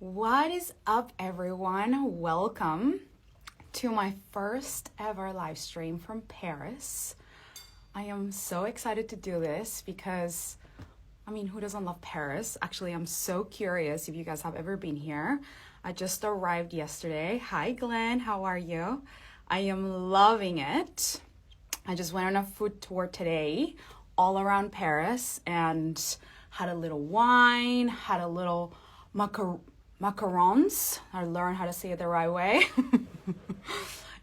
What is up, everyone? Welcome to my first ever live stream from Paris. I am so excited to do this because, who doesn't love Paris? Actually, I'm so curious if you guys have ever been here. I just arrived yesterday. Hi, Glenn. How are you? I am loving it. I just went on a food tour today all around Paris and had a little wine, had a little macarons. I learned how to say it the right way.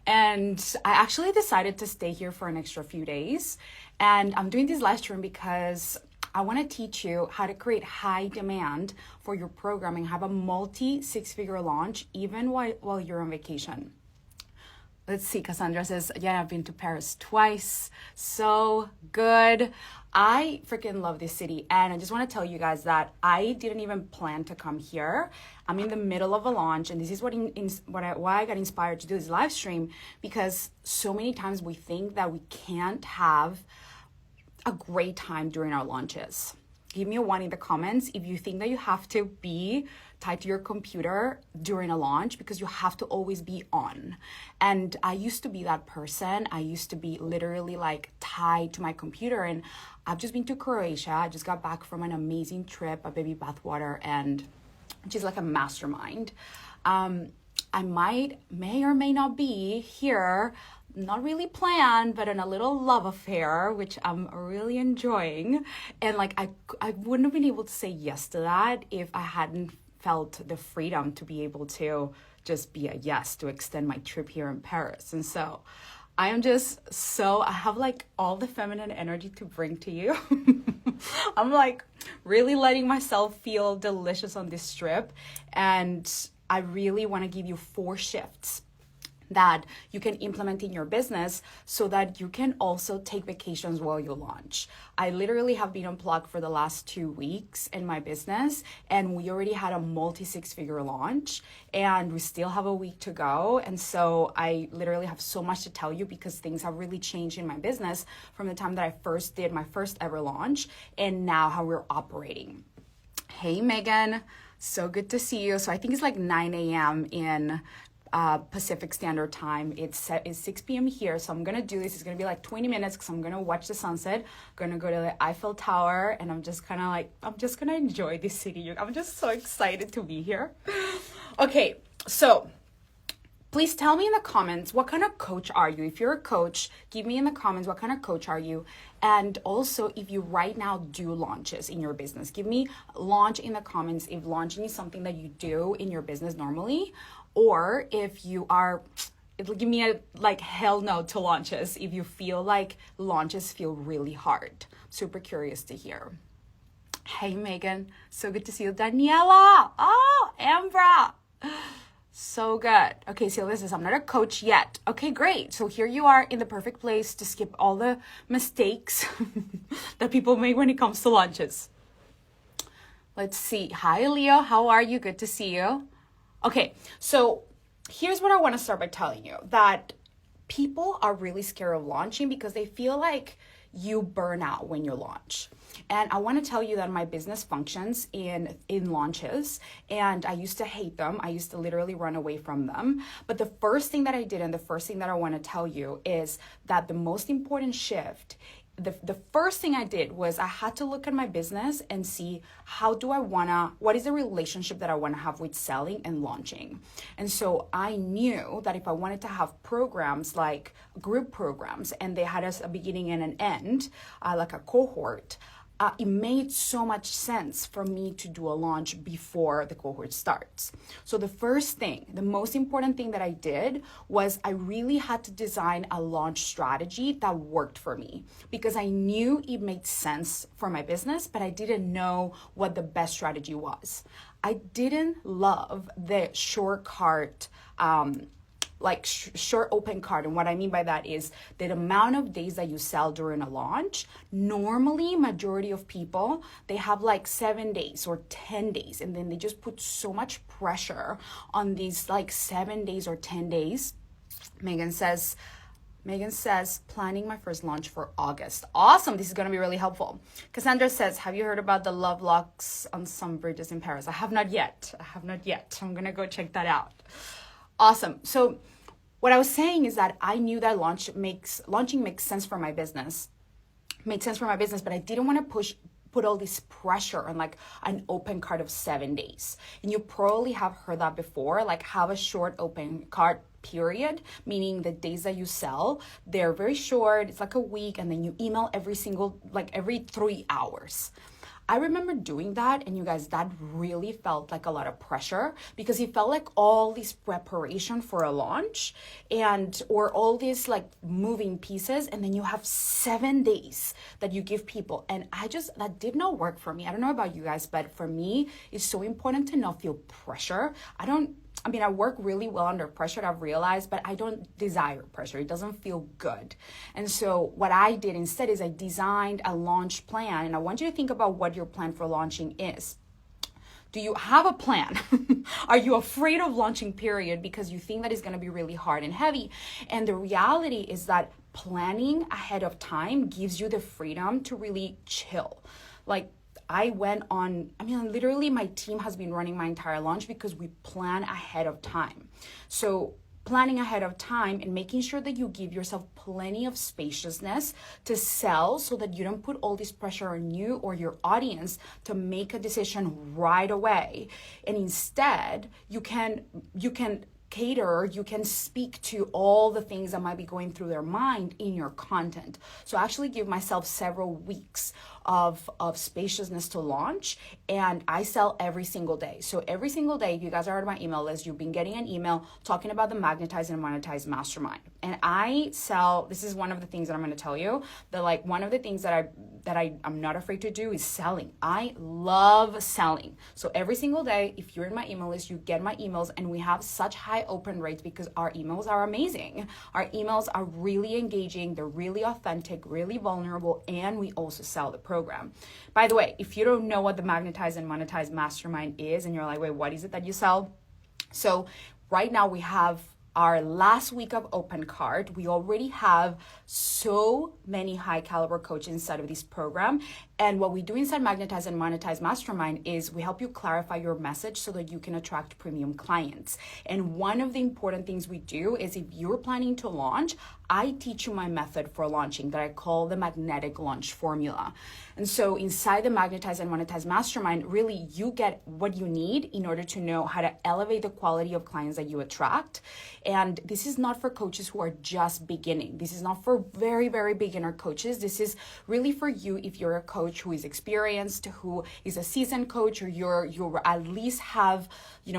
And I actually decided to stay here for an extra few days. And I'm doing this live stream because I want to teach you how to create high demand for your programming, have a multi-six-figure launch even while you're on vacation. Let's see, Cassandra says, yeah, I've been to Paris twice. So good. I freaking love this city. And I just want to tell you guys that I didn't even plan to come here. I'm in the middle of a launch. And this is why I got inspired to do this live stream. Because so many times we think that we can't have a great time during our launches. Give me a 1 in the comments if you think that you have to be tied to your computer during a launch because you have to always be on. And I used to be that person. I used to be literally like tied to my computer. And I've just been to Croatia. I just got back from an amazing trip, a baby bathwater, and she's like a mastermind. I may or may not be here, not really planned, but in a little love affair, which I'm really enjoying. And like, I wouldn't have been able to say yes to that if I hadn't felt the freedom to be able to just be a yes to extend my trip here in Paris. And so I have like all the feminine energy to bring to you. I'm like really letting myself feel delicious on this trip. And I really want to give you 4 shifts that you can implement in your business so that you can also take vacations while you launch. I literally have been unplugged for the last 2 weeks in my business, and we already had a multi-six-figure launch, and we still have a week to go. And so I literally have so much to tell you because things have really changed in my business from the time that I first did my first ever launch and now how we're operating. Hey, Megan. So good to see you. So I think it's like 9 a.m. in Pacific Standard Time. It's 6 p.m. here. So I'm going to do this. It's going to be like 20 minutes because I'm going to watch the sunset. I'm going to go to the Eiffel Tower and I'm just going to enjoy this city. I'm just so excited to be here. Okay. So please tell me in the comments, what kind of coach are you? If you're a coach, give me in the comments, what kind of coach are you? And also, if you right now do launches in your business, give me launch in the comments if launching is something that you do in your business normally, or if you are, it'll give me a like hell no to launches if you feel like launches feel really hard. Super curious to hear. Hey, Megan. So good to see you. Daniela. Oh, Ambra. So good. Okay, so this is, I'm not a coach yet. Okay, great. So here you are in the perfect place to skip all the mistakes that people make when it comes to launches. Let's see. Hi, Leo. How are you? Good to see you. Okay, so here's what I want to start by telling you, that people are really scared of launching because they feel like you burn out when you launch. And I want to tell you that my business functions in launches, and I used to hate them. I used to literally run away from them. But the first thing that I did and the first thing that I want to tell you is that the most important shift, the first thing I did was I had to look at my business and see what is the relationship that I want to have with selling and launching. And so I knew that if I wanted to have programs like group programs and they had a beginning and an end, like a cohort, it made so much sense for me to do a launch before the cohort starts. So the most important thing that I did was I really had to design a launch strategy that worked for me because I knew it made sense for my business, but I didn't know what the best strategy was. I didn't love the short open card. And what I mean by that is the amount of days that you sell during a launch. Normally, majority of people, they have like 7 days or 10 days. And then they just put so much pressure on these like 7 days or 10 days. Megan says, Megan says, planning my first launch for August. Awesome. This is going to be really helpful. Cassandra says, have you heard about the love locks on some bridges in Paris? I have not yet. I'm going to go check that out. Awesome. So what I was saying is that I knew that launching makes sense for my business. Made sense for my business, but I didn't want to put all this pressure on like an open cart of 7 days. And you probably have heard that before, like have a short open cart period, meaning the days that you sell, they're very short. It's like a week, and then you email every 3 hours. I remember doing that, and you guys, that really felt like a lot of pressure because it felt like all this preparation for a launch or all these like moving pieces, and then you have 7 days that you give people. And that did not work for me. I don't know about you guys, but for me, it's so important to not feel pressure. I work really well under pressure, I've realized, but I don't desire pressure. It doesn't feel good. And so what I did instead is I designed a launch plan, and I want you to think about what your plan for launching is. Do you have a plan? Are you afraid of launching, period, because you think that it's going to be really hard and heavy? And the reality is that planning ahead of time gives you the freedom to really chill. Like, literally my team has been running my entire launch because we plan ahead of time. So planning ahead of time and making sure that you give yourself plenty of spaciousness to sell so that you don't put all this pressure on you or your audience to make a decision right away. And instead, you can cater, you can speak to all the things that might be going through their mind in your content. So I actually give myself several weeks of spaciousness to launch, and I sell every single day. So every single day, if you guys are on my email list, you've been getting an email talking about the Magnetize and Monetize Mastermind. And I sell, this is one of the things that I'm going to tell you, that like one of the things that I'm not afraid to do is selling. I love selling. So every single day, if you're in my email list, you get my emails, and we have such high open rates because our emails are amazing. Our emails are really engaging, they're really authentic, really vulnerable, and we also sell the program. By the way, if you don't know what the Magnetize and Monetize Mastermind is, and you're like, wait, what is it that you sell? So right now we have our last week of open cart. We already have so many high caliber coaches inside of this program. And what we do inside Magnetize and Monetize Mastermind is we help you clarify your message so that you can attract premium clients. And one of the important things we do is if you're planning to launch, I teach you my method for launching that I call the magnetic launch formula. And so inside the Magnetize and Monetize Mastermind, really you get what you need in order to know how to elevate the quality of clients that you attract. And this is not for coaches who are just beginning. This is not for very, very beginner coaches. This is really for you if you're a coach who is experienced, who is a seasoned coach, or you at least have,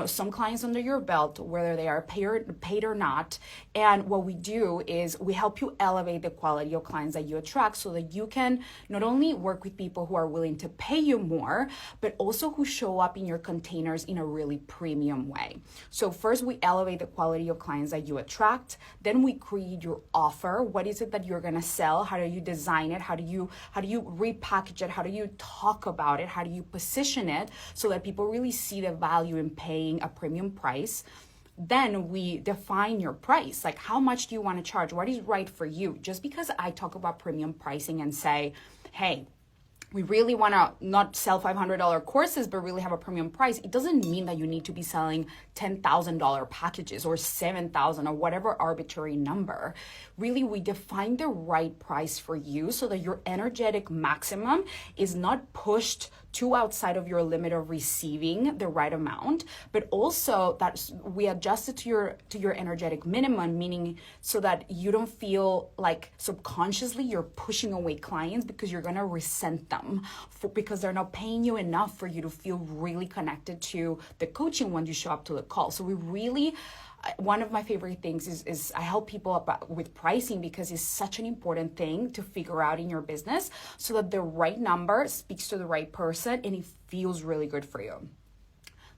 some clients under your belt, whether they are paid or not. And what we do is we help you elevate the quality of clients that you attract so that you can not only work with people who are willing to pay you more, but also who show up in your containers in a really premium way. So first we elevate the quality of clients that you attract. Then we create your offer. What is it that you're going to sell? How do you design it? How do you repackage it? How do you talk about it? How do you position it so that people really see the value in paying a premium price? Then we define your price. Like, how much do you want to charge? What is right for you? Just because I talk about premium pricing and say, hey, we really want to not sell $500 courses, but really have a premium price, it doesn't mean that you need to be selling $10,000 packages or $7,000 or whatever arbitrary number. Really, we define the right price for you so that your energetic maximum is not pushed too outside of your limit of receiving the right amount, but also that we adjust it to your energetic minimum, meaning so that you don't feel like subconsciously you're pushing away clients because you're going to resent them because they're not paying you enough for you to feel really connected to the coaching when you show up to the call. So we really, one of my favorite things is I help people with pricing because it's such an important thing to figure out in your business so that the right number speaks to the right person and it feels really good for you.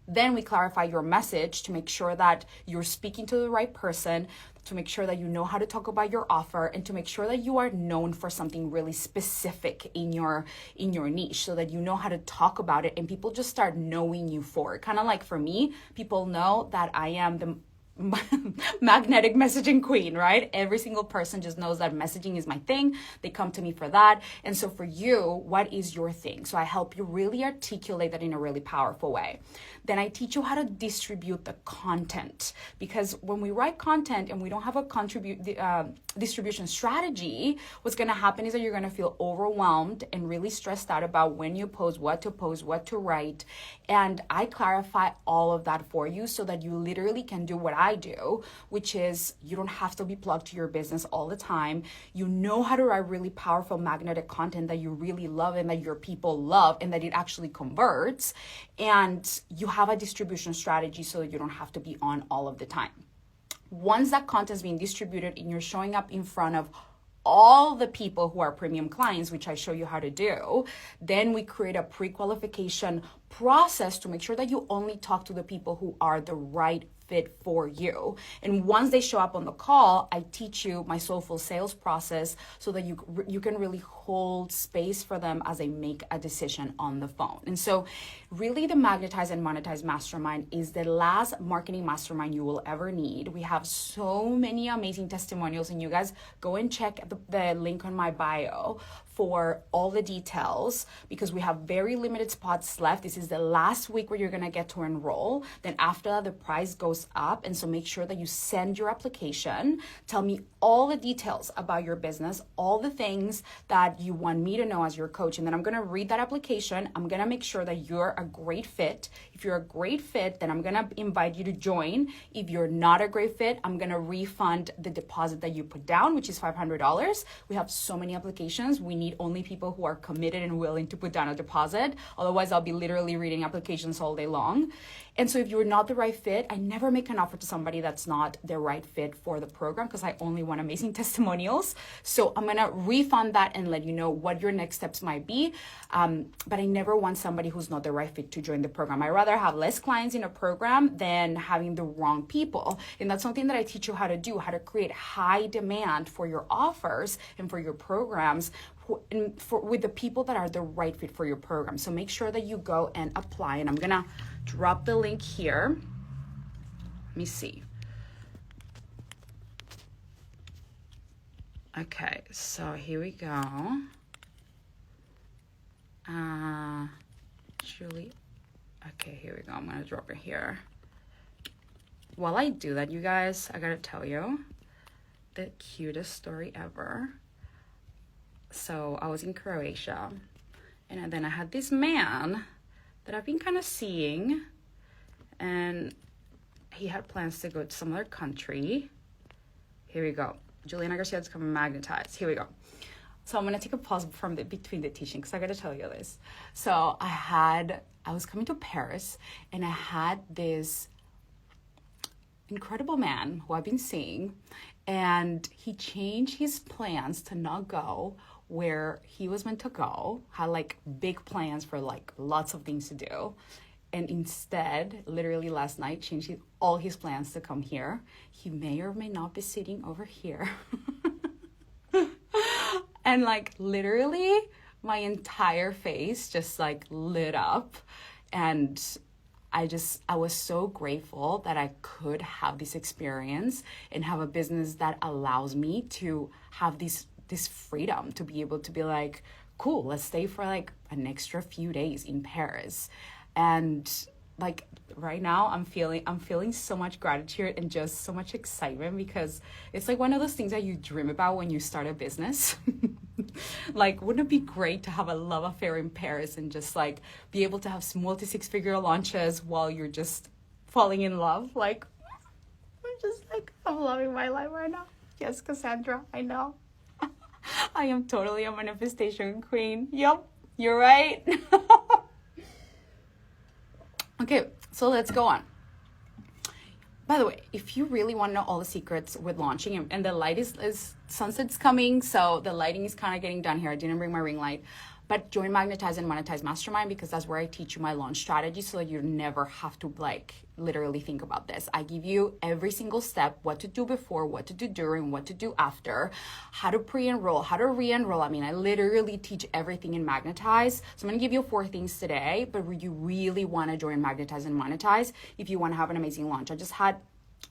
Then we clarify your message to make sure that you're speaking to the right person, to make sure that you know how to talk about your offer, and to make sure that you are known for something really specific in your niche so that you know how to talk about it and people just start knowing you for it. Kind of like for me, people know that I am magnetic messaging queen, right? Every single person just knows that messaging is my thing. They come to me for that. And so for you, what is your thing? So I help you really articulate that in a really powerful way. Then I teach you how to distribute the content, because when we write content and we don't have a distribution strategy, what's going to happen is that you're going to feel overwhelmed and really stressed out about when you post, what to write. And I clarify all of that for you so that you literally can do what I do, which is you don't have to be plugged to your business all the time. You know how to write really powerful magnetic content that you really love and that your people love and that it actually converts. And you have a distribution strategy so that you don't have to be on all of the time. Once that content is being distributed and you're showing up in front of all the people who are premium clients, which I show you how to do, then we create a pre-qualification process to make sure that you only talk to the people who are the right fit for you. And once they show up on the call, I teach you my soulful sales process so that you can really hold space for them as they make a decision on the phone. And so really the Magnetize and Monetize Mastermind is the last marketing mastermind you will ever need. We have so many amazing testimonials, and you guys go and check the link on my bio for all the details, because we have very limited spots left. This is the last week where you're gonna get to enroll. Then after that, the price goes up. And so make sure that you send your application. Tell me all the details about your business, all the things that you want me to know as your coach. And then I'm gonna read that application. I'm gonna make sure that you're a great fit. If you're a great fit, then I'm gonna invite you to join. If you're not a great fit, I'm gonna refund the deposit that you put down, which is $500. We have so many applications. We need only people who are committed and willing to put down a deposit. Otherwise, I'll be literally reading applications all day long. And so if you're not the right fit, I never make an offer to somebody that's not the right fit for the program, because I only want amazing testimonials. So I'm gonna refund that and let you know what your next steps might be. But I never want somebody who's not the right fit to join the program. I rather have less clients in a program than having the wrong people. And that's something that I teach you how to do, how to create high demand for your offers and for your programs with the people that are the right fit for your program. So make sure that you go and apply. And I'm gonna drop the link here. Let me see. Okay, so here we go. Julie. Okay, here we go. I'm gonna drop it here. While I do that, you guys, I gotta tell you the cutest story ever. So I was in Croatia, and then I had this man that I've been kind of seeing, and he had plans to go to some other country. Here we go. Juliana Garcia is coming Magnetize. Here we go. So I'm gonna take a pause from between the teaching, because I gotta tell you this. So I was coming to Paris, and I had this incredible man who I've been seeing, and he changed his plans to not go where he was meant to go, had like big plans for like lots of things to do, and instead, literally last night, changed all his plans to come here. He may or may not be sitting over here. And like literally my entire face just like lit up, and I was so grateful that I could have this experience and have a business that allows me to have this freedom to be able to be like, cool, let's stay for like an extra few days in Paris. And like right now I'm feeling so much gratitude and just so much excitement, because it's like one of those things that you dream about when you start a business. Like, wouldn't it be great to have a love affair in Paris and just like be able to have multi-six-figure launches while you're just falling in love? Like, I'm loving my life right now. Yes, Cassandra, I know. I am totally a manifestation queen. Yup, you're right. Okay, so let's go on. By the way, if you really want to know all the secrets with launching, and the light is sunset's coming, so the lighting is kind of getting done here. I didn't bring my ring light. But join Magnetize and Monetize Mastermind, because that's where I teach you my launch strategy so that you never have to like literally think about this. I give you every single step, what to do before, what to do during, what to do after, how to pre-enroll, how to re-enroll. I mean, I literally teach everything in Magnetize. So I'm gonna give you 4 things today, but you really wanna join Magnetize and Monetize if you wanna have an amazing launch. I just had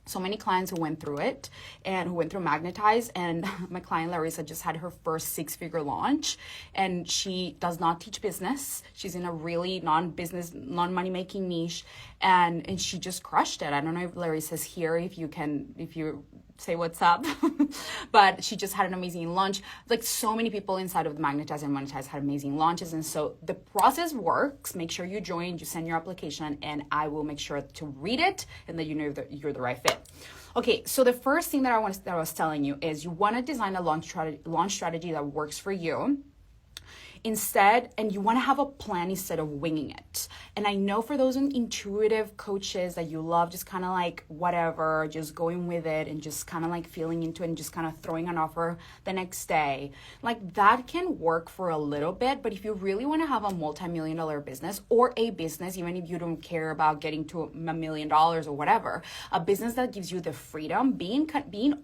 so many clients who went through it and who went through Magnetize. And my client Larissa just had her first six-figure launch, and she does not teach business. She's in a really non-business, non-money making niche, and she just crushed it. I don't know if Larissa's here, if you say what's up. But she just had an amazing launch. Like, so many people inside of the Magnetize and Monetize had amazing launches. And so the process works. Make sure you join, you send your application, and I will make sure to read it and that you know that you're the right fit. Okay, so the first thing that I was telling you is you want to design a launch strategy that works for you. And you want to have a plan instead of winging it. And I know for those intuitive coaches that you love just kind of like whatever, just going with it and just kind of like feeling into it and just kind of throwing an offer the next day, like that can work for a little bit. But if you really want to have a multi-million-dollar business, or a business, even if you don't care about getting to $1 million or whatever, a business that gives you the freedom, being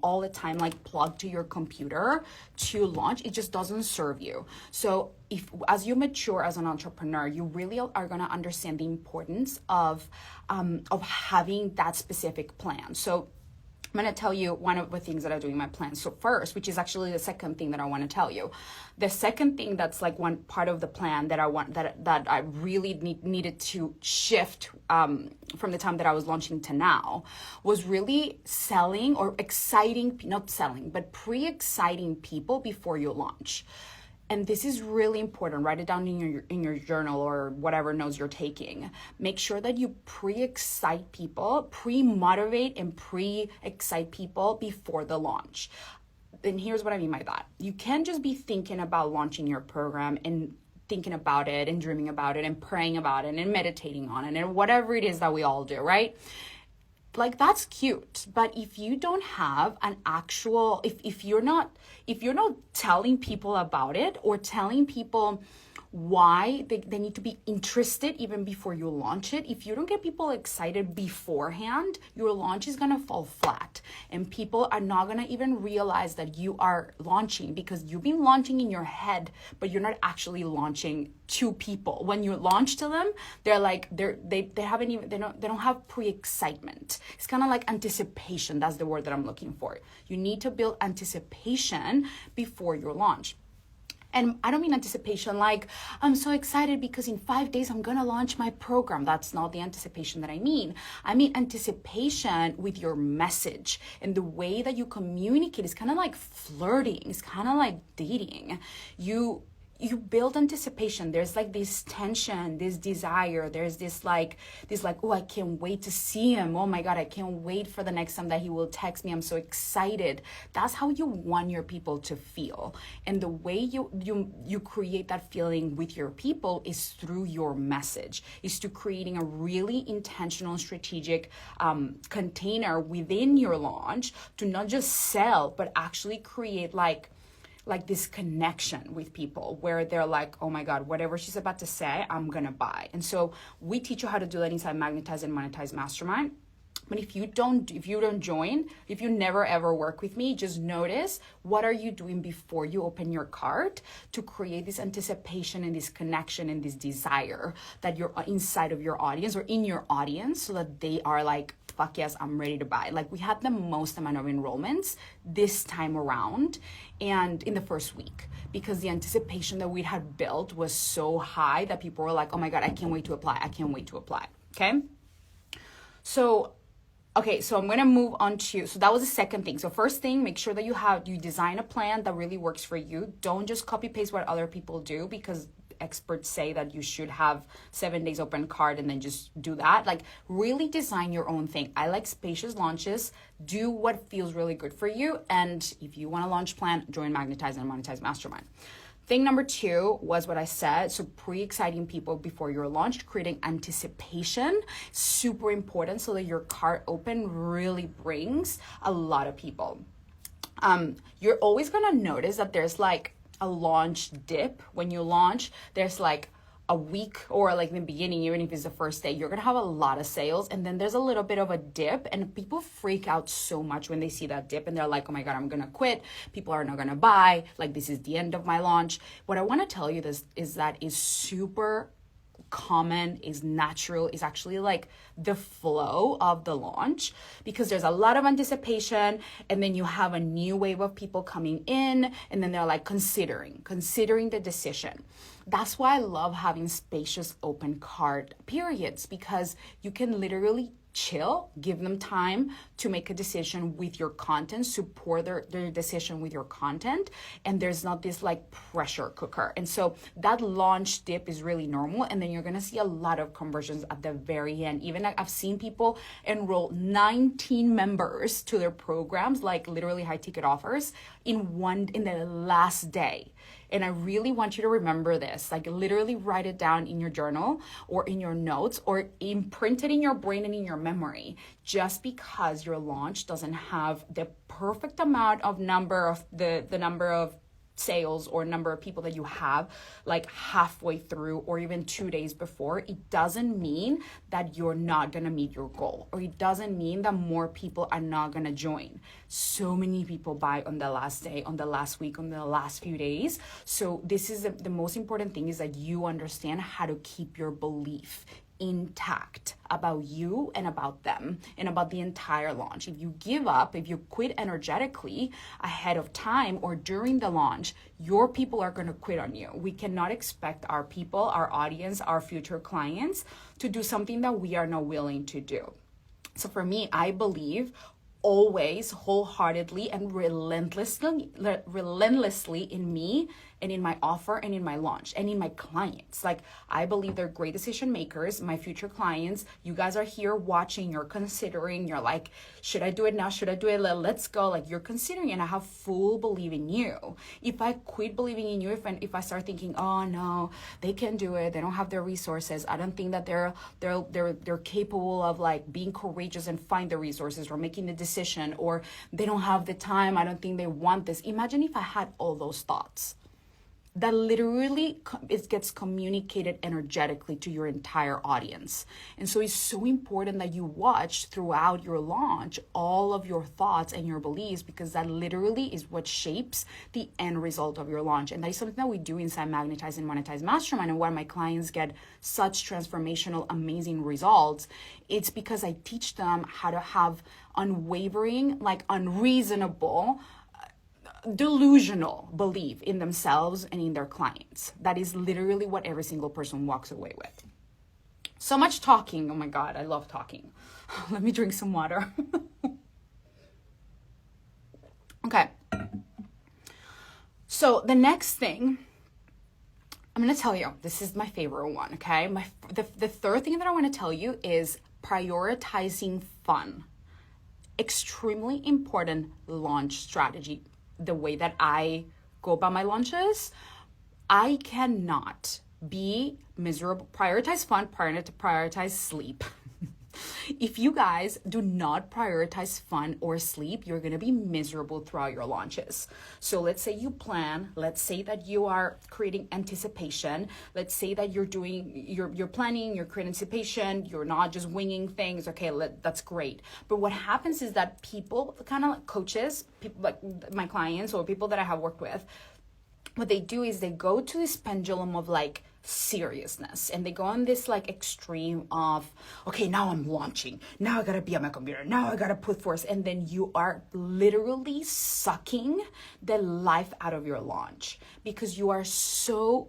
all the time like plugged to your computer to launch, it just doesn't serve you. So if as you mature as an entrepreneur, you really are going to understand the importance of having that specific plan. So I'm going to tell you one of the things that I do in my plan. So first, which is actually the second thing that I want to tell you, the second thing that's like one part of the plan that I really needed to shift from the time that I was launching to now was really selling or exciting, not selling, but pre-exciting people before you launch. And this is really important. Write it down in your journal or whatever notes you're taking. Make sure that you pre-excite people, pre-motivate and pre-excite people before the launch. And here's what I mean by that. You can't just be thinking about launching your program and thinking about it and dreaming about it and praying about it and meditating on it and whatever it is that we all do, right? Like, that's cute, but if you don't have an actual, if you're not telling people about it or telling people why they need to be interested even before you launch it, if you don't get people excited beforehand, your launch is going to fall flat and people are not going to even realize that you are launching, because you've been launching in your head, but you're not actually launching to people. When you launch to them, they're like, they don't have pre-excitement. It's kind of like anticipation. That's the word that I'm looking for. You need to build anticipation before your launch. And I don't mean anticipation like, I'm so excited because in 5 days I'm going to launch my program. That's not the anticipation that I mean. I mean anticipation with your message, and the way that you communicate is kind of like flirting. It's kind of like dating. You build anticipation. There's like this tension, this desire. There's this like, oh, I can't wait to see him. Oh my God, I can't wait for the next time that he will text me. I'm so excited. That's how you want your people to feel. And the way you create that feeling with your people is through your message, is to creating a really intentional, strategic container within your launch to not just sell, but actually create like this connection with people where they're like, oh my God, whatever she's about to say, I'm gonna buy. And so we teach you how to do that inside Magnetize and Monetize Mastermind. But if you don't join, if you never ever work with me, just notice what are you doing before you open your cart to create this anticipation and this connection and this desire that you're inside of your audience or in your audience, so that they are like, fuck yes, I'm ready to buy. Like, we had the most amount of enrollments this time around and in the first week, because the anticipation that we had built was so high that people were like, oh my God, I can't wait to apply. I can't wait to apply. Okay. So I'm going to move on to, so that was the second thing. So first thing, make sure that you design a plan that really works for you. Don't just copy paste what other people do, because experts say that you should have 7 days open cart and then just do that. Like, really design your own thing. I like spacious launches. Do what feels really good for you. And if you want a launch plan, join Magnetize and Monetize Mastermind. Thing number 2 was what I said. So pre-exciting people before your launch, creating anticipation, super important, so that your cart open really brings a lot of people. You're always going to notice that there's like a launch dip. When you launch, there's like a week, or like in the beginning, even if it's the first day, you're gonna have a lot of sales, and then there's a little bit of a dip, and people freak out so much when they see that dip, and they're like, oh my God, I'm gonna quit. People are not gonna buy. Like, this is the end of my launch. What I want to tell you is that is super common, is natural, is actually like the flow of the launch, because there's a lot of anticipation, and then you have a new wave of people coming in, and then they're like considering the decision. That's why I love having spacious open cart periods, because you can literally chill, give them time to make a decision with your content, support their decision with your content, and there's not this like pressure cooker. And so that launch dip is really normal, and then you're gonna see a lot of conversions at the very end. Even I've seen people enroll 19 members to their programs, like literally high ticket offers, in the last day. And I really want you to remember this, like literally write it down in your journal or in your notes or imprint it in your brain and in your memory. Just because your launch doesn't have the perfect amount of number of the number of sales or number of people that you have like halfway through or even 2 days before, it doesn't mean that you're not gonna meet your goal, or it doesn't mean that more people are not gonna join. So many people buy on the last day, on the last week, on the last few days. So this is the most important thing, is that you understand how to keep your belief intact about you and about them and about the entire launch. If you give up, if you quit energetically ahead of time or during the launch, your people are going to quit on you. We cannot expect our people, our audience, our future clients to do something that we are not willing to do. So for me, I believe always wholeheartedly and relentlessly in me and in my offer and in my launch and in my clients. Like, I believe they're great decision makers, my future clients. You guys are here watching, you're considering, you're like, should I do it now? Should I do it? Let's go. Like, you're considering, and I have full belief in you. If I quit believing in you, if I start thinking, oh no, they can do it, they don't have their resources, I don't think that they're capable of like being courageous and find the resources or making the decision, or they don't have the time, I don't think they want this. Imagine if I had all those thoughts. That literally it gets communicated energetically to your entire audience. And so it's so important that you watch throughout your launch all of your thoughts and your beliefs, because that literally is what shapes the end result of your launch. And that is something that we do inside Magnetize and Monetize Mastermind, and why my clients get such transformational, amazing results. It's because I teach them how to have unwavering, like unreasonable, delusional belief in themselves and in their clients. That is literally what every single person walks away with. So much talking. Oh my God, I love talking. Let me drink some water. Okay. So the next thing I'm going to tell you, this is my favorite one, okay? The third thing that I want to tell you is prioritizing fun. Extremely important launch strategy. The way that I go about my launches, I cannot be miserable. Prioritize fun, prioritize sleep. If you guys do not prioritize fun or sleep, you're going to be miserable throughout your launches. So let's say you plan, let's say that you are creating anticipation. Let's say that you're planning, you're creating anticipation, you're not just winging things. Okay, that's great. But what happens is that people, kind of like coaches, people like my clients or people that I have worked with, what they do is they go to this pendulum of like seriousness, and they go on this like extreme of, okay, now I'm launching, now I gotta be on my computer, now I gotta put forth, and then you are literally sucking the life out of your launch, because you are so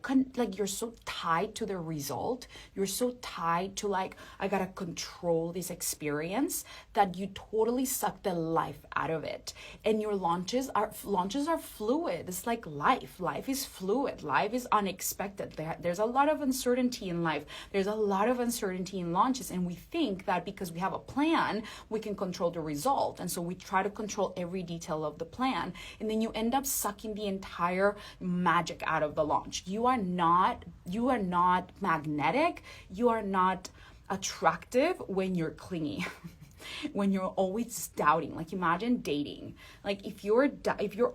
you're so tied to the result, you're so tied to like, I gotta control this experience, that you totally suck the life out of it. And your launches are fluid. It's like life is fluid, life is unexpected. There's a lot of uncertainty in life. There's a lot of uncertainty in launches, and we think that because we have a plan, we can control the result. And so we try to control every detail of the plan, and then you end up sucking the entire magic out of the launch. You are not magnetic. You are not attractive when you're clingy. When you're always doubting. Like, imagine dating. Like, if you're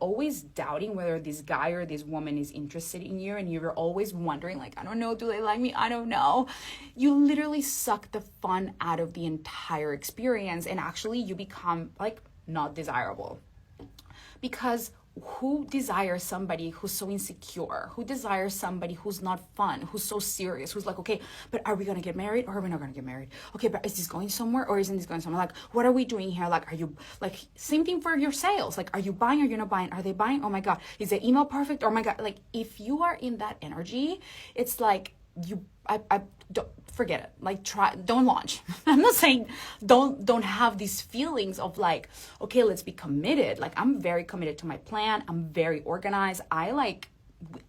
always doubting whether this guy or this woman is interested in you, and you're always wondering, like, I don't know, do they like me? I don't know. You literally suck the fun out of the entire experience, and actually you become like not desirable. Because who desires somebody who's so insecure? Who desires somebody who's not fun, who's so serious, who's like, okay, but are we gonna get married or are we not gonna get married? Okay, but is this going somewhere or isn't this going somewhere? Like, what are we doing here? Like, are you, like, same thing for your sales. Like, are you buying or you're not buying? Are they buying? Oh my God, is the email perfect? Oh my God, like, if you are in that energy, it's like, I don't forget it. Like, don't launch. I'm not saying don't have these feelings of like, okay, let's be committed. Like, I'm very committed to my plan. I'm very organized.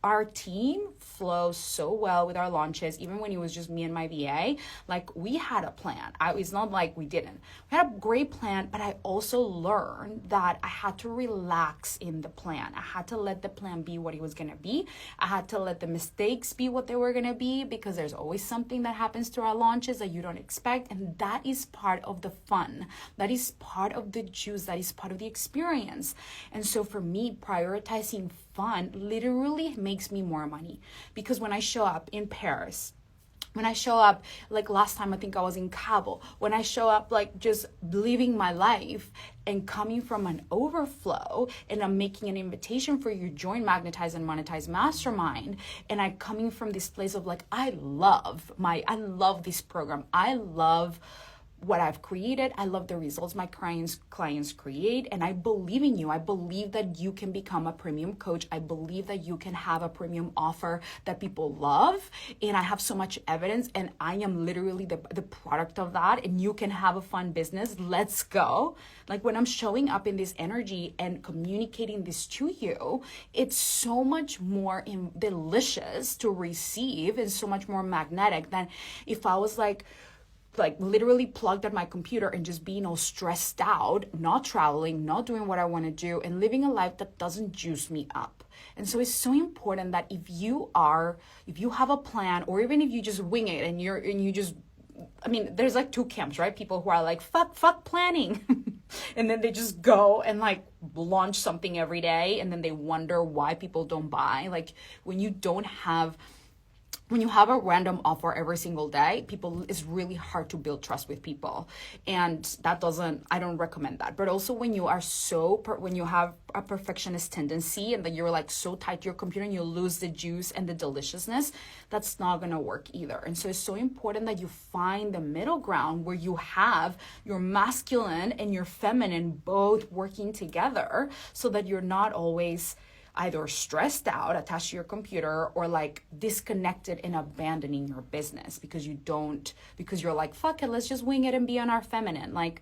Our team flows so well with our launches. Even when it was just me and my VA, like, we had a plan. It's not like we didn't. We had a great plan, but I also learned that I had to relax in the plan. I had to let the plan be what it was going to be. I had to let the mistakes be what they were going to be, because there's always something that happens to our launches that you don't expect. And that is part of the fun. That is part of the juice. That is part of the experience. And so for me, prioritizing fun literally makes me more money, because when I show up in Paris, when I show up, like last time I think I was in Kabul, when I show up like just living my life and coming from an overflow, and I'm making an invitation for you to join Magnetize and Monetize Mastermind, and I'm coming from this place of like, I love this program. I love what I've created. I love the results my clients create, and I believe in you. I believe that you can become a premium coach. I believe that you can have a premium offer that people love, and I have so much evidence, and I am literally the product of that, and you can have a fun business. Let's go. Like, when I'm showing up in this energy and communicating this to you, it's so much more delicious to receive and so much more magnetic than if I was like literally plugged at my computer and just being all stressed out, not traveling, not doing what I want to do, and living a life that doesn't juice me up. And so it's so important that if you have a plan, or even if you just wing it and you just, I mean, there's like two camps, right? People who are like, fuck planning. And then they just go and like launch something every day, and then they wonder why people don't buy. Like, when you have a random offer every single day, it's really hard to build trust with people. And I don't recommend that. But also when you have a perfectionist tendency, and then you're like so tight to your computer and you lose the juice and the deliciousness, that's not going to work either. And so it's so important that you find the middle ground where you have your masculine and your feminine both working together, so that you're not always either stressed out, attached to your computer, or like disconnected and abandoning your business because you're like, fuck it, let's just wing it and be on our feminine. Like,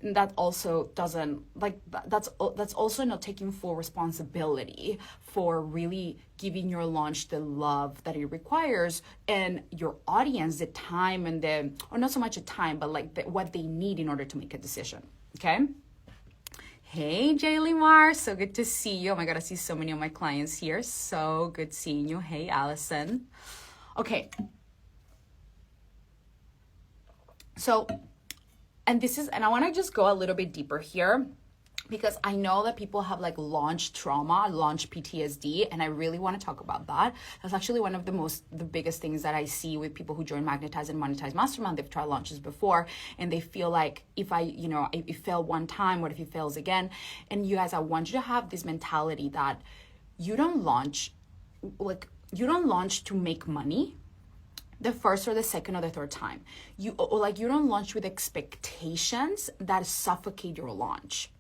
that also doesn't, like, that's also not taking full responsibility for really giving your launch the love that it requires, and your audience the time and or not so much the time, but like what they need in order to make a decision. Okay. Hey, Jaylimar, so good to see you. Oh my God, I see so many of my clients here. So good seeing you. Hey, Allison. Okay. So, and I want to just go a little bit deeper here, because I know that people have like launch trauma, launch PTSD, and I really want to talk about that. That's actually one of the biggest things that I see with people who join Magnetize and Monetize Mastermind. They've tried launches before, and they feel like, if it failed one time, what if it fails again? And you guys, I want you to have this mentality that you don't launch to make money the first or the second or the third time. You don't launch with expectations that suffocate your launch.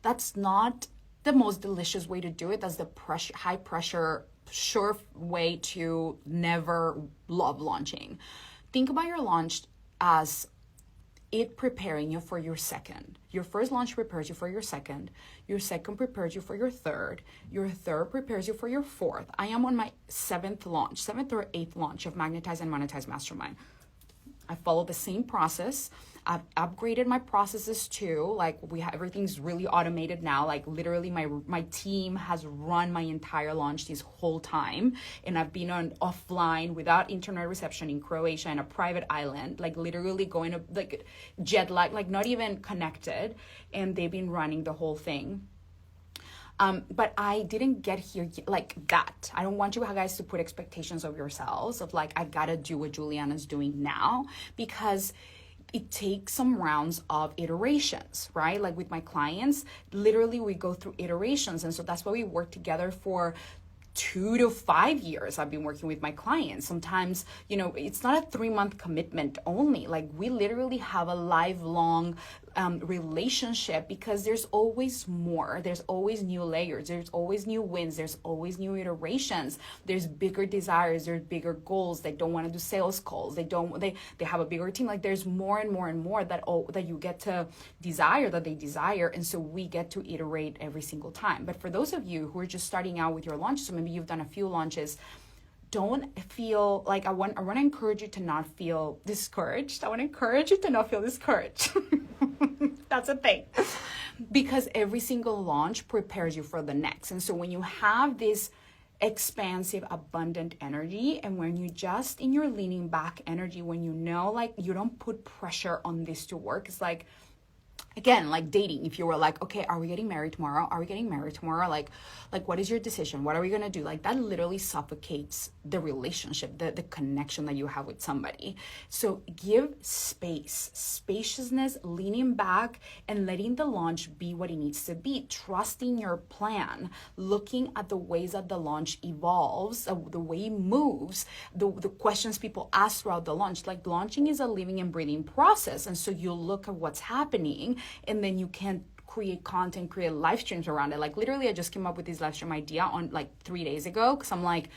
That's not the most delicious way to do it. That's the high pressure, sure way to never love launching. Think about your launch as it preparing you for your second. Your first launch prepares you for your second prepares you for your third prepares you for your fourth. I am on my seventh or eighth launch of Magnetize and Monetize Mastermind. I follow the same process. I've upgraded my processes too. Like, everything's really automated now. Like, literally my team has run my entire launch this whole time. And I've been on offline without internet reception in Croatia, in a private island, like literally going to like jet lag, like not even connected. And they've been running the whole thing. But I didn't get here like that. I don't want you guys to put expectations of yourselves of like, I gotta do what Juliana's doing now, because it takes some rounds of iterations, right? Like with my clients, literally we go through iterations. And so that's why we work together for 2 to 5 years. I've been working with my clients. Sometimes, it's not a 3-month commitment only. Like we literally have a lifelong relationship, because there's always more. There's always new layers. There's always new wins. There's always new iterations. There's bigger desires. There's bigger goals. They don't want to do sales calls. They have a bigger team. Like there's more and more and more that you get to desire, that they desire. And so we get to iterate every single time. But for those of you who are just starting out with your launch, so maybe you've done a few launches, don't feel like I want to encourage you to not feel discouraged. I want to encourage you to not feel discouraged. That's a thing. Because every single launch prepares you for the next. And so when you have this expansive, abundant energy, and when you just in your leaning back energy, when like you don't put pressure on this to work, it's like, again, like dating. If you were like, okay, are we getting married tomorrow? Are we getting married tomorrow? Like what is your decision? What are we going to do? Like that literally suffocates the relationship, the connection that you have with somebody. So give space, spaciousness, leaning back and letting the launch be what it needs to be, trusting your plan, looking at the ways that the launch evolves, the way it moves, the questions people ask throughout the launch. Like launching is a living and breathing process. And so you look at what's happening, and then you can create content, create live streams around it. Like literally I just came up with this live stream idea on like 3 days ago, because I'm like,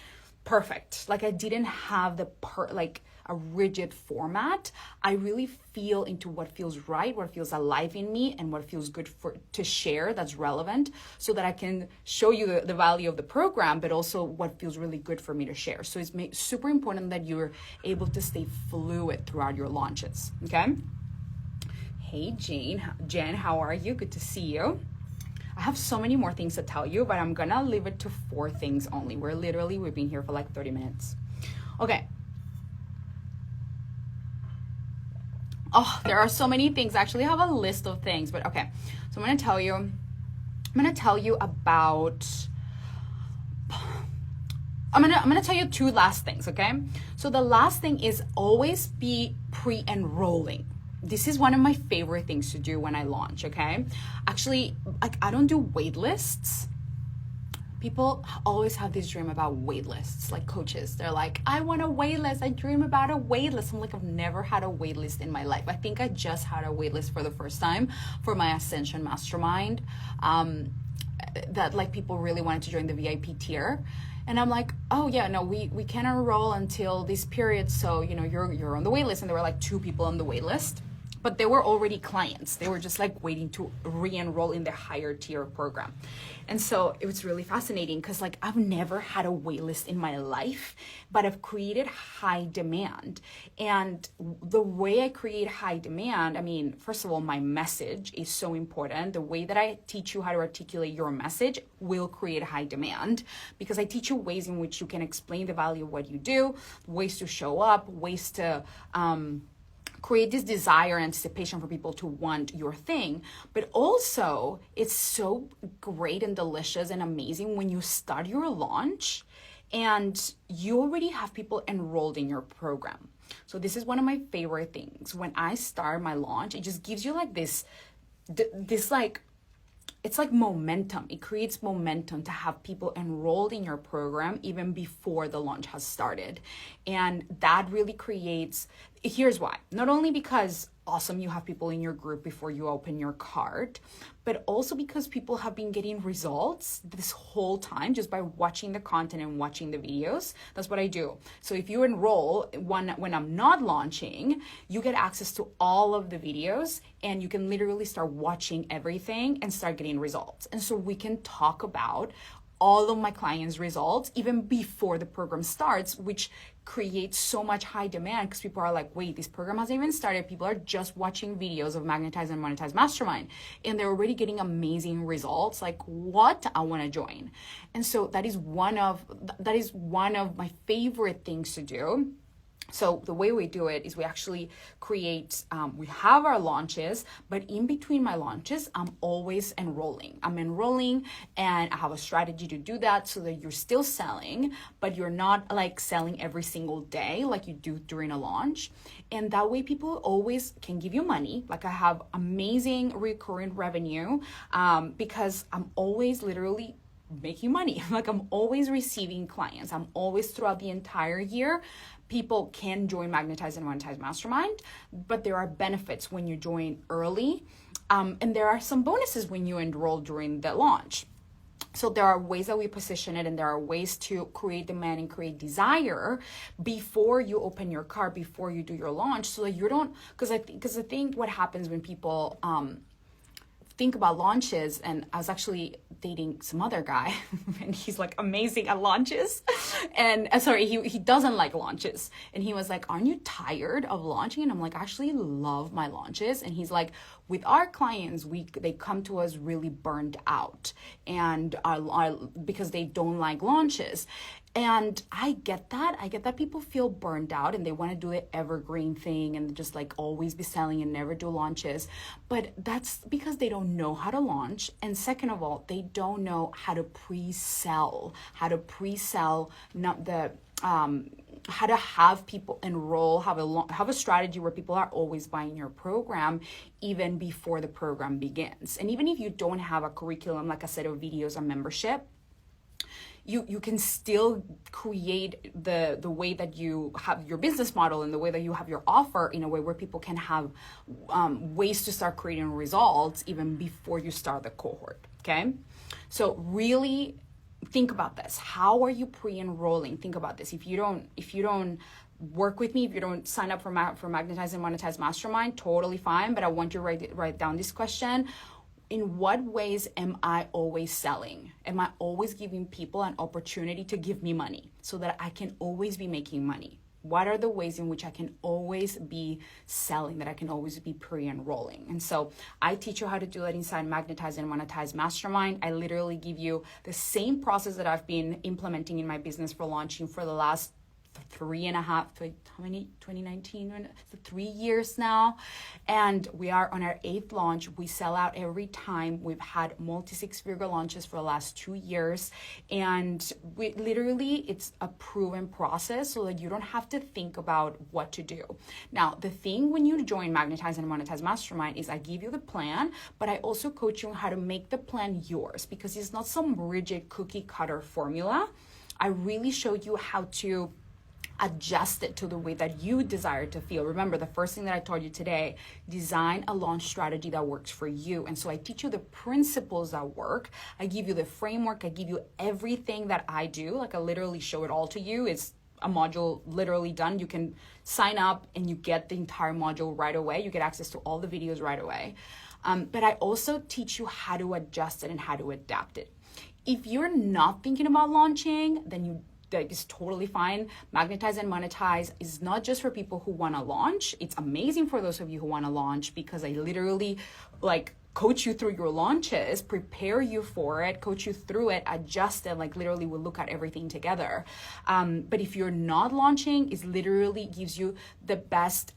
perfect. Like I didn't have a rigid format. I really feel into what feels right, what feels alive in me, and what feels good to share that's relevant, so that I can show you the value of the program, but also what feels really good for me to share. So it's super important that you're able to stay fluid throughout your launches, okay? Hey, Jen, how are you? Good to see you. I have so many more things to tell you, but I'm gonna leave it to 4 things only. We've been here for like 30 minutes. Okay. Oh, there are so many things. I actually have a list of things, but okay. So I'm gonna tell you about, I'm gonna tell you 2 last things, okay? So the last thing is always be pre-enrolling. This is one of my favorite things to do when I launch, okay? Actually, like I don't do wait lists. People always have this dream about wait lists, like coaches. They're like, I want a wait list. I dream about a wait list. I'm like, I've never had a wait list in my life. I think I just had a wait list for the first time for my Ascension Mastermind. That like people really wanted to join the VIP tier. And I'm like, oh yeah, no, we can't enroll until this period. So, you're on the wait list. And there were like 2 people on the wait list. But they were already clients. They were just like waiting to re-enroll in the higher tier program. And so it was really fascinating, because like I've never had a wait list in my life, but I've created high demand. And the way I create high demand, I mean, first of all, my message is so important. The way that I teach you how to articulate your message will create high demand, because I teach you ways in which you can explain the value of what you do, ways to show up, ways to create this desire and anticipation for people to want your thing. But also it's so great and delicious and amazing when you start your launch and you already have people enrolled in your program. So this is one of my favorite things. When I start my launch, it just gives you like this like, it's like momentum. It creates momentum to have people enrolled in your program even before the launch has started. And that really creates, here's why. Not only because awesome, you have people in your group before you open your cart, but also because people have been getting results this whole time just by watching the content and watching the videos. That's what I do. So if you enroll when I'm not launching, you get access to all of the videos and you can literally start watching everything and start getting results. And so we can talk about all of my clients' results even before the program starts, which creates so much high demand because people are like, wait, this program hasn't even started. People are just watching videos of Magnetize and Monetize Mastermind and they're already getting amazing results. Like, what? I want to join. And so that is one of my favorite things to do. So the way we do it is we actually create, we have our launches, but in between my launches, I'm always enrolling. I'm enrolling and I have a strategy to do that so that you're still selling, but you're not like selling every single day like you do during a launch. And that way people always can give you money. Like I have amazing recurring revenue because I'm always literally making money. Like I'm always receiving clients. I'm always throughout the entire year. People can join Magnetize and Monetize Mastermind, but there are benefits when you join early. And there are some bonuses when you enroll during the launch. So there are ways that we position it, and there are ways to create demand and create desire before you open your cart, before you do your launch, so that you don't, because I think what happens when people think about launches, and I was actually dating some other guy and he's like amazing at launches, and sorry, he doesn't like launches, and he was like, aren't you tired of launching? And I'm like, I actually love my launches. And he's like, with our clients, they come to us really burned out, and because they don't like launches. And I get that people feel burned out and they want to do the evergreen thing and just like always be selling and never do launches. But that's because they don't know how to launch. And second of all, they don't know how to pre-sell, not the how to have people enroll, have a strategy where people are always buying your program even before the program begins. And even if you don't have a curriculum, like a set of videos or membership, you can still create the way that you have your business model and the way that you have your offer in a way where people can have ways to start creating results even before you start the cohort, okay? So really think about this. How are you pre-enrolling? Think about this. If you don't work with me, if you don't sign up for Magnetize and Monetize Mastermind, totally fine, but I want you to write down this question. In what ways am I always selling? Am I always giving people an opportunity to give me money so that I can always be making money? What are the ways in which I can always be selling, that I can always be pre-enrolling? And so I teach you how to do that inside Magnetize and Monetize Mastermind. I literally give you the same process that I've been implementing in my business for launching for the last 2019, 3 years now, and we are on our 8th launch. We sell out every time. We've had multi-six-figure launches for the last 2 years, and it's a proven process so that you don't have to think about what to do. Now, the thing when you join Magnetize and Monetize Mastermind is I give you the plan, but I also coach you on how to make the plan yours, because it's not some rigid cookie cutter formula. I really show you how to adjust it to the way that you desire to feel. Remember, the first thing that I told you today, design a launch strategy that works for you. And so I teach you the principles that work. I give you the framework. I give you everything that I do. Like I literally show it all to you. It's a module literally done. You can sign up and you get the entire module right away. You get access to all the videos right away. But I also teach you how to adjust it and how to adapt it. If you're not thinking about launching, then that is totally fine. Magnetize and Monetize is not just for people who want to launch. It's amazing for those of you who want to launch, because I literally coach you through your launches, prepare you for it, coach you through it, adjust it, literally we'll look at everything together. But if you're not launching, it literally gives you the best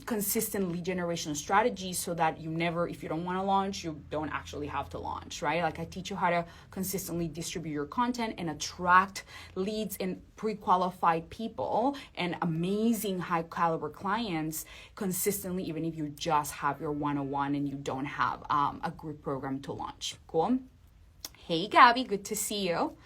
consistent lead generation strategy so that if you don't want to launch, you don't actually have to launch, right? I teach you how to consistently distribute your content and attract leads and pre-qualified people and amazing high caliber clients consistently, even if you just have your 101 and you don't have a group program to launch. Cool? Hey, Gabby, good to see you.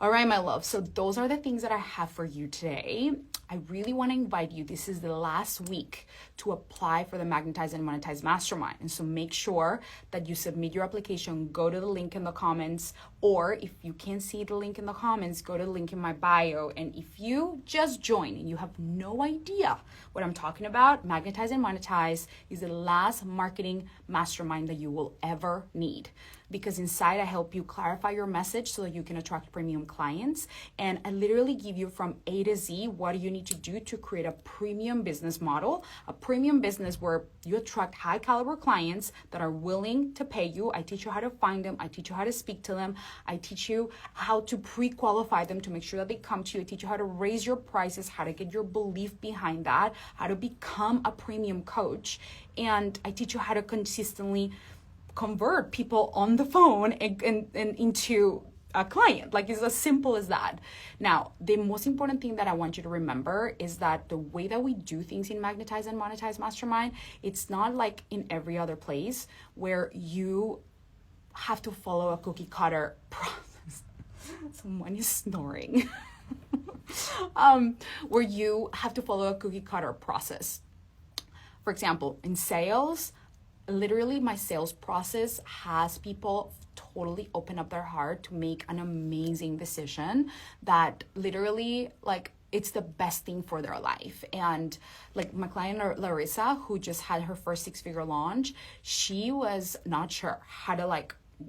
All right, my love. So those are the things that I have for you today. I really want to invite you. This is the last week to apply for the Magnetize and Monetize Mastermind. And so make sure that you submit your application, go to the link in the comments, or if you can't see the link in the comments, go to the link in my bio. And if you just join and you have no idea what I'm talking about, Magnetize and Monetize is the last marketing mastermind that you will ever need. because inside I help you clarify your message so that you can attract premium clients. And I literally give you from A to Z what you need to do to create a premium business model, a premium business where you attract high caliber clients that are willing to pay you. I teach you how to find them. I teach you how to speak to them. I teach you how to pre-qualify them to make sure that they come to you. I teach you how to raise your prices, how to get your belief behind that, how to become a premium coach. And I teach you how to consistently convert people on the phone and into a client. Like, it's as simple as that. Now, the most important thing that I want you to remember is that the way that we do things in Magnetize and Monetize Mastermind, it's not like in every other place where you have to follow a cookie cutter process. Someone is snoring. Where you have to follow a cookie cutter process. For example, in sales, literally my sales process has people totally open up their heart to make an amazing decision that literally, like, it's the best thing for their life. And like my client Larissa, who just had her first 6-figure launch, she was not sure how to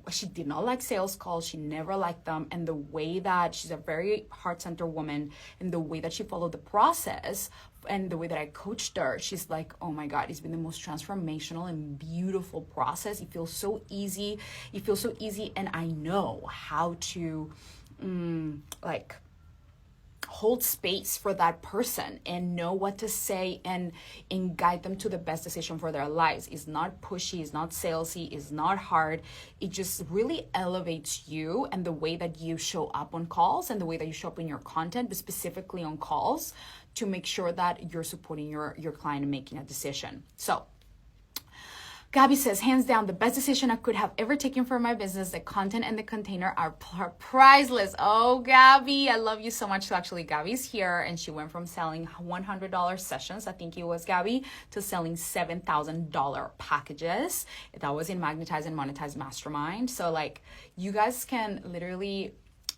she did not like sales calls. She never liked them. And the way that she's a very heart-centered woman, and the way that she followed the process and the way that I coached her, she's like, oh my God, it's been the most transformational and beautiful process. It feels so easy. And I know how to hold space for that person and know what to say and guide them to the best decision for their lives. It's not pushy, it's not salesy, it's not hard. It just really elevates you and the way that you show up on calls and the way that you show up in your content, but specifically on calls, to make sure that you're supporting your client in making a decision. So Gabby says, hands down, the best decision I could have ever taken for my business. The content and the container are priceless. Oh, Gabby, I love you so much. So actually, Gabby's here, and she went from selling $100 sessions, I think it was, Gabby, to selling $7,000 packages. That was in Magnetize and Monetize Mastermind. So like, you guys can literally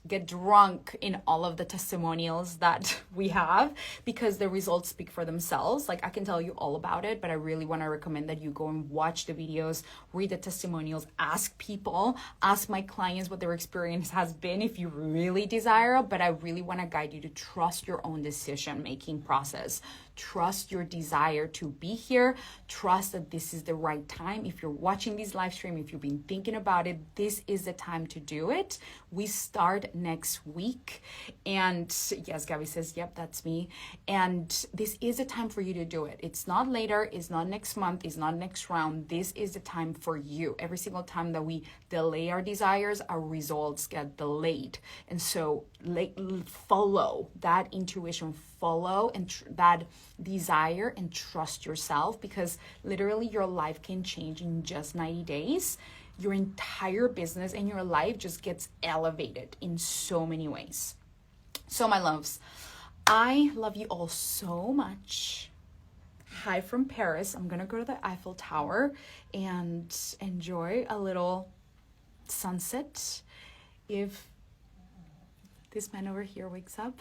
get drunk in all of the testimonials that we have, because the results speak for themselves. Like, I can tell you all about it, but I really want to recommend that you go and watch the videos, read the testimonials, ask people, ask my clients what their experience has been if you really desire. But I really want to guide you to trust your own decision-making process. Trust your desire to be here. Trust that this is the right time. If you're watching this live stream, if you've been thinking about it, this is the time to do it. We start next week. And yes, Gabby says, yep, that's me. And this is a time for you to do it. It's not later. It's not next month. It's not next round. This is the time for you. Every single time that we delay our desires, our results get delayed. And so follow that intuition, follow and that desire, and trust yourself, because literally your life can change in just 90 days. Your entire business and your life just gets elevated in so many ways. So my loves, I love you all so much. Hi from Paris. I'm gonna go to the Eiffel Tower and enjoy a little sunset if this man over here wakes up.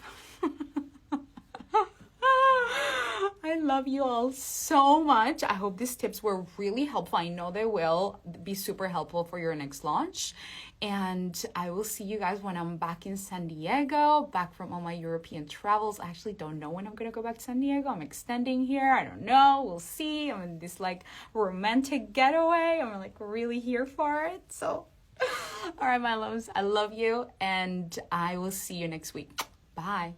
I love you all so much. I hope these tips were really helpful. I know they will be super helpful for your next launch. And I will see you guys when I'm back in San Diego, back from all my European travels. I actually don't know when I'm going to go back to San Diego. I'm extending here. I don't know. We'll see. I'm in this like romantic getaway. I'm like really here for it. So, all right, my loves, I love you. And I will see you next week. Bye.